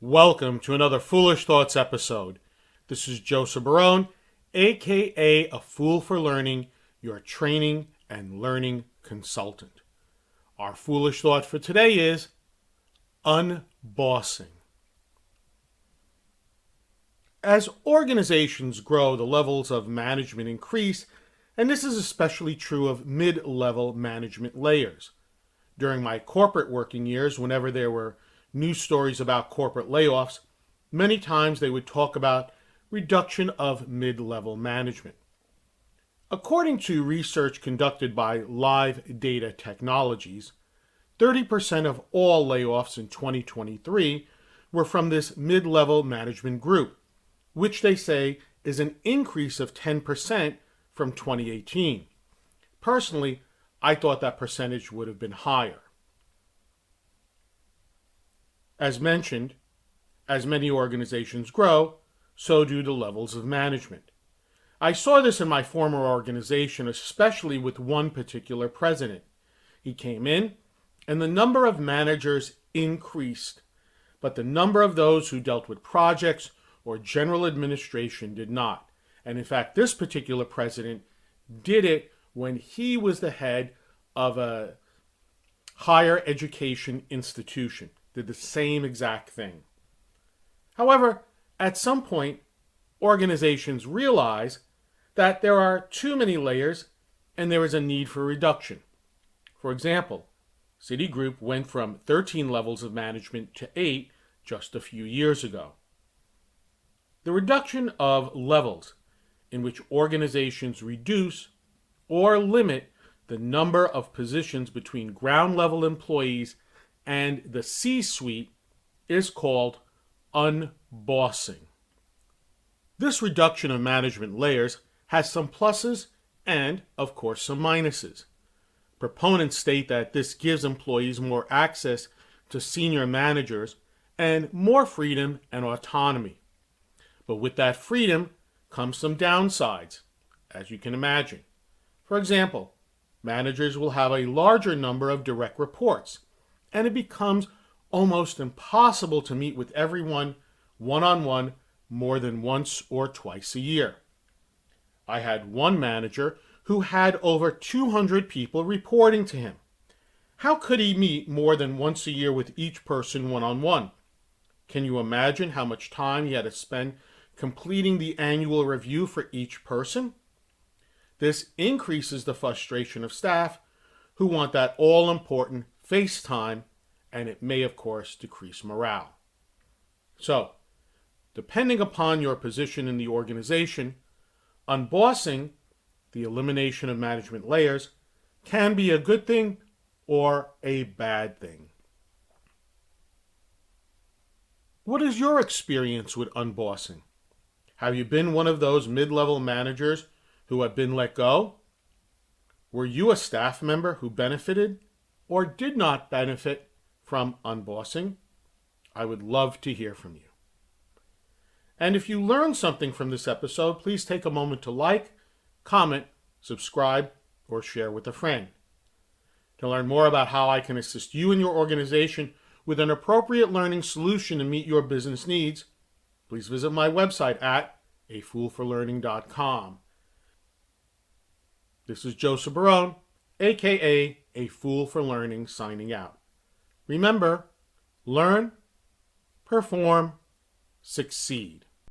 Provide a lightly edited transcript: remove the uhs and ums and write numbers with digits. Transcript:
Welcome to another Foolish Thoughts episode. This is Joseph Barone, aka A Fool for Learning, your training and learning consultant. Our foolish thought for today is unbossing. As organizations grow, the levels of management increase, and this is especially true of mid-level management layers. During my corporate working years, whenever there were news stories about corporate layoffs, many times they would talk about reduction of mid-level management. According to research conducted by Live Data Technologies, 30% of all layoffs in 2023 were from this mid-level management group, which they say is an increase of 10% from 2018. Personally, I thought that percentage would have been higher. As mentioned, as many organizations grow, so do the levels of management. I saw this in my former organization, especially with one particular president. He came in, and the number of managers increased, but the number of those who dealt with projects or general administration did not. And in fact, this particular president did it when he was the head of a higher education institution. Did the same exact thing. However, at some point, organizations realize that there are too many layers and there is a need for reduction. For example, Citigroup went from 13 levels of management to 8 just a few years ago. The reduction of levels in which organizations reduce or limit the number of positions between ground level employees and the C-suite is called unbossing. This reduction of management layers has some pluses and, of course, some minuses. Proponents state that this gives employees more access to senior managers and more freedom and autonomy. But with that freedom comes some downsides, as you can imagine. For example, managers will have a larger number of direct reports, and it becomes almost impossible to meet with everyone one-on-one more than once or twice a year. I had one manager who had over 200 people reporting to him. How could he meet more than once a year with each person one-on-one? Can you imagine how much time he had to spend completing the annual review for each person? This increases the frustration of staff who want that all-important face time, and it may, of course, decrease morale. So, depending upon your position in the organization, unbossing, the elimination of management layers, can be a good thing or a bad thing. What is your experience with unbossing? Have you been one of those mid-level managers who have been let go? Were you a staff member who benefited or did not benefit from unbossing? I would love to hear from you. And if you learned something from this episode, please take a moment to like, comment, subscribe, or share with a friend. To learn more about how I can assist you and your organization with an appropriate learning solution to meet your business needs, please visit my website at afoolforlearning.com. This is Joseph Barone, aka A Fool for Learning, signing out. Remember, learn, perform, succeed.